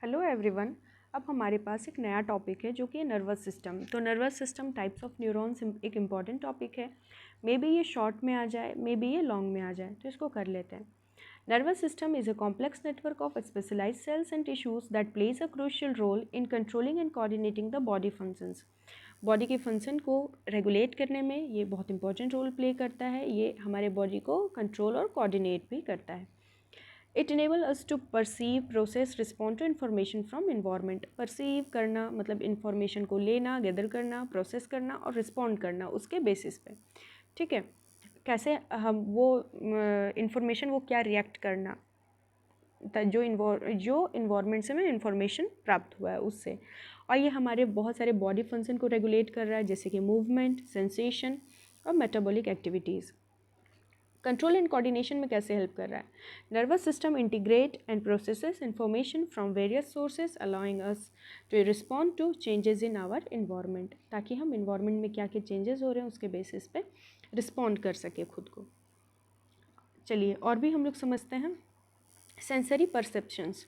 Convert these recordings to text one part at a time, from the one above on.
Hello everyone. अब हमारे पास एक नया टॉपिक है जो कि नर्वस सिस्टम। तो nervous system types of neurons एक इम्पॉर्टेंट टॉपिक है। मे बी ये शॉर्ट में आ जाए, मे बी ये लॉन्ग में आ जाए, तो इसको कर लेते हैं। Nervous system is a complex network of specialised cells and tissues that plays a crucial role in controlling and coordinating the body functions. Body के फंक्शन को रेगुलेट करने में ये बहुत इंपॉर्टेंट रोल प्ले करता है। ये हमारे बॉडी को कंट्रोल और कोऑर्डिनेट भी करता है। It enable us to perceive, process, respond to information from environment. Perceive करना मतलब इन्फॉर्मेशन को लेना, गैदर करना, प्रोसेस करना और रिस्पॉन्ड करना उसके बेसिस पे। ठीक है, कैसे हम वो इन्फॉर्मेशन वो क्या रिएक्ट करना जो इन्वायरमेंट से हमें इन्फॉर्मेशन प्राप्त हुआ है उससे। और ये हमारे बहुत सारे बॉडी फंक्शन को रेगुलेट कर रहा है, जैसे कि मूवमेंट, सेंसेशन और metabolic activities. Control and coordination में कैसे हेल्प कर रहा है? Nervous system integrate and processes information from various sources allowing us to respond to changes in our environment, ताकि हम इन्वायरमेंट में क्या क्या चेंजेस हो रहे हैं उसके बेसिस पे रिस्पॉन्ड कर सके खुद को। चलिए और भी हम लोग समझते हैं। Sensory perceptions.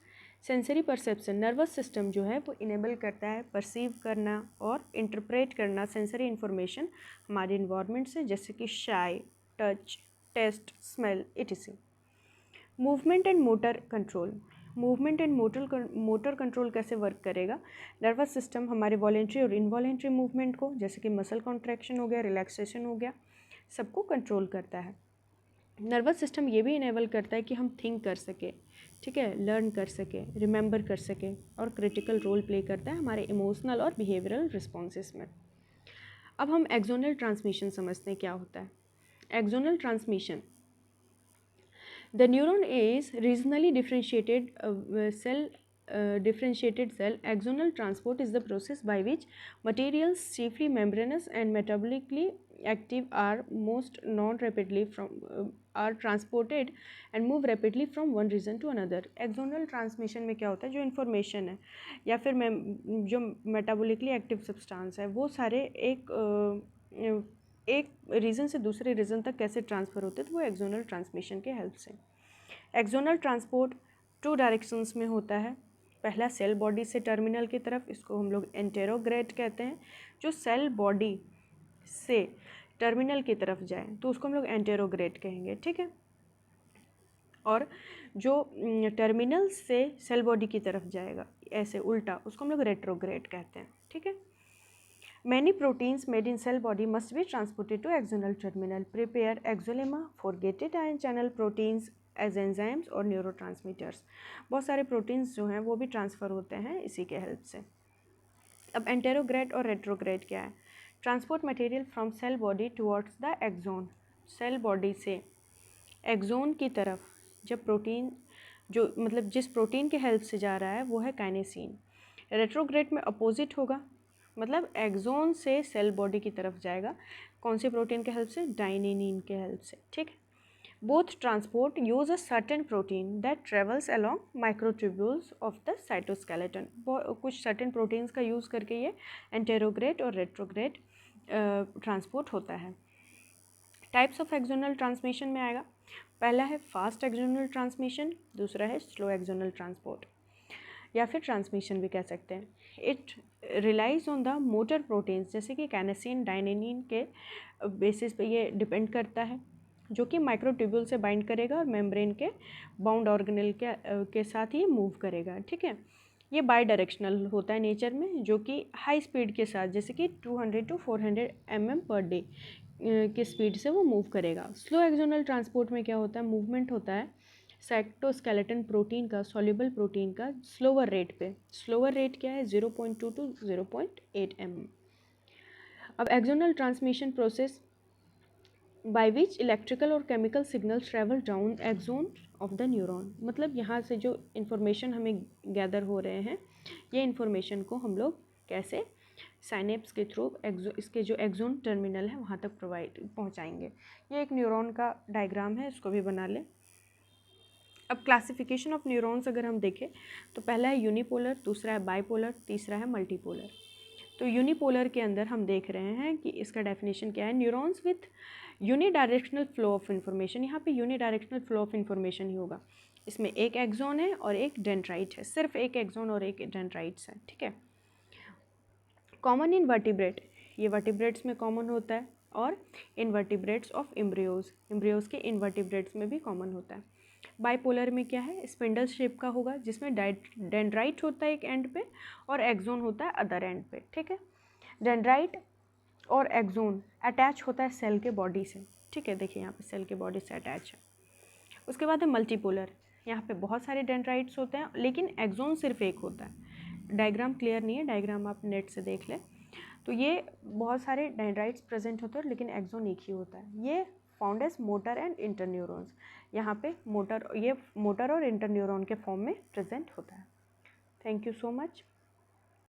Sensory perception nervous system जो है वो इनेबल करता है परसीव करना और इंटरप्रेट करना सेंसरी इन्फॉर्मेशन हमारे इन्वायरमेंट से, जैसे कि sight, touch, taste, smell, etc. Movement and motor control. Movement and motor control कैसे वर्क करेगा? नर्वस सिस्टम हमारे वॉलेंट्री और इनवॉलेंट्री मूवमेंट को, जैसे कि मसल कॉन्ट्रैक्शन हो गया, रिलैक्सेशन हो गया, सबको कंट्रोल करता है। नर्वस सिस्टम ये भी इनेबल करता है कि हम थिंक कर सके, ठीक है, लर्न कर सके, रिमेंबर कर सके, और क्रिटिकल रोल प्ले करता है हमारे इमोशनल और बिहेवियरल रिस्पॉन्सेस में। अब हम एक्सोनल ट्रांसमिशन समझते हैं क्या होता है। Axonal transmission, the neuron is regionally differentiated cell. Axonal transport is the process by which materials, chiefly membranous and metabolically active, are transported and move rapidly from one region to another. Axonal transmission में क्या होता है? जो information है या फिर जो metabolically active substance है वो सारे एक रीजन से दूसरे रीजन तक कैसे ट्रांसफ़र होते हैं, तो वो एक्सोनल ट्रांसमिशन के हेल्प से। एक्सोनल ट्रांसपोर्ट 2 डायरेक्शंस में होता है। पहला सेल बॉडी से टर्मिनल की तरफ, इसको हम लोग एंटेरोग्रेड कहते हैं। जो सेल बॉडी से टर्मिनल की तरफ जाए तो उसको हम लोग एंटेरोग्रेड कहेंगे, ठीक है। और जो टर्मिनल से सेल बॉडी की तरफ जाएगा ऐसे उल्टा, उसको हम लोग रेट्रोग्रेड कहते हैं, ठीक है। Many proteins made in cell body must be transported to axonal terminal. Prepare axolemma for gated ion channel proteins as enzymes और neurotransmitters. बहुत सारे प्रोटीन्स जो हैं वो भी ट्रांसफ़र होते हैं इसी के हेल्प से। अब एंटेरोग्रेड और रेट्रोग्रेड क्या है? Transport material from cell body towards the axon. Cell body से एक्सोन की तरफ जब प्रोटीन जो मतलब जिस प्रोटीन के हेल्प से जा रहा है वो है काइनेसिन। रेट्रोग्रेड में अपोजिट होगा, मतलब एक्सोन से सेल बॉडी की तरफ जाएगा, कौन से प्रोटीन के हेल्प से? डाइनेनिन के हेल्प से, ठीक। Both transport use a certain protein that travels along microtubules of the cytoskeleton. कुछ सर्टेन प्रोटीन्स का यूज़ करके ये एंटेरोग्रेड और रेट्रोग्रेड ट्रांसपोर्ट होता है। टाइप्स ऑफ एक्सोनल ट्रांसमिशन में आएगा, पहला है फास्ट एक्सोनल ट्रांसमिशन, दूसरा है स्लो एक्सोनल ट्रांसपोर्ट या फिर ट्रांसमिशन भी कह सकते हैं। It relies on the motor proteins, जैसे कि काइनेसिन, डाइनेनिन के बेसिस पे ये डिपेंड करता है, जो कि माइक्रोट्यूब्यूल से बाइंड करेगा और मेम्ब्रेन के बाउंड ऑर्गेनेल के साथ ये मूव करेगा, ठीक है। ये बाई डायरेक्शनल होता है नेचर में, जो कि हाई स्पीड के साथ, जैसे कि 200 to 400 mm पर डे के स्पीड से वो मूव करेगा। स्लो एक्सोनल ट्रांसपोर्ट में क्या होता है? मूवमेंट होता है साइटोस्केलेटन प्रोटीन का, सॉल्युबल प्रोटीन का स्लोअर रेट पे। स्लोअर रेट क्या है? 0.2 to 0.8 mm। अब axonal transmission process by which electrical और chemical signals travel down axon of the neuron, मतलब यहाँ से जो इन्फॉर्मेशन हमें गैदर हो रहे हैं, ये इन्फॉर्मेशन को हम लोग कैसे साइनेप्स के थ्रू इसके जो एक्सोन टर्मिनल है वहाँ तक पहुँचाएंगे। ये एक न्यूरॉन का डायग्राम है, इसको भी बना लें। अब क्लासिफिकेशन ऑफ न्यूरॉन्स अगर हम देखें तो पहला है यूनिपोलर, दूसरा है बाइपोलर, तीसरा है मल्टीपोलर। तो यूनिपोलर के अंदर हम देख रहे हैं कि इसका डेफिनेशन क्या है? Neurons with unidirectional flow of information. यहाँ पे यूनिडायरेक्शनल फ्लो ऑफ इन्फॉर्मेशन ही होगा। इसमें एक एक्सोन है और एक डेंड्राइट है, सिर्फ एक एक्सोन और एक डेंड्राइट्स है, ठीक है। कॉमन इन वर्टिब्रेट, ये वर्टिब्रेट्स में कॉमन होता है, और इनवर्टिब्रेट्स ऑफ एम्ब्रियोज के इनवर्टिब्रेट्स में भी कॉमन होता है। बाइपोलर में क्या है, स्पिंडल शेप का होगा जिसमें डेंड्राइट होता है एक एंड पे और एक्सोन होता है अदर एंड पे, ठीक है। डेंड्राइट और एक्सोन अटैच होता है सेल के बॉडी से, ठीक है, देखिए यहाँ पे सेल के बॉडी से अटैच है। उसके बाद है मल्टीपोलर, यहाँ पे बहुत सारे डेंड्राइट्स होते हैं लेकिन एक्सोन सिर्फ एक होता है। डायग्राम क्लियर नहीं है, डायग्राम आप नेट से देख लें। तो ये बहुत सारे डेंड्राइट्स प्रेजेंट होते हैं लेकिन एक्सोन एक ही होता है। ये found as motor and interneurons, यहाँ पे मोटर और इंटरन्यूरॉन के फॉर्म में प्रेजेंट होता है। Thank you so much.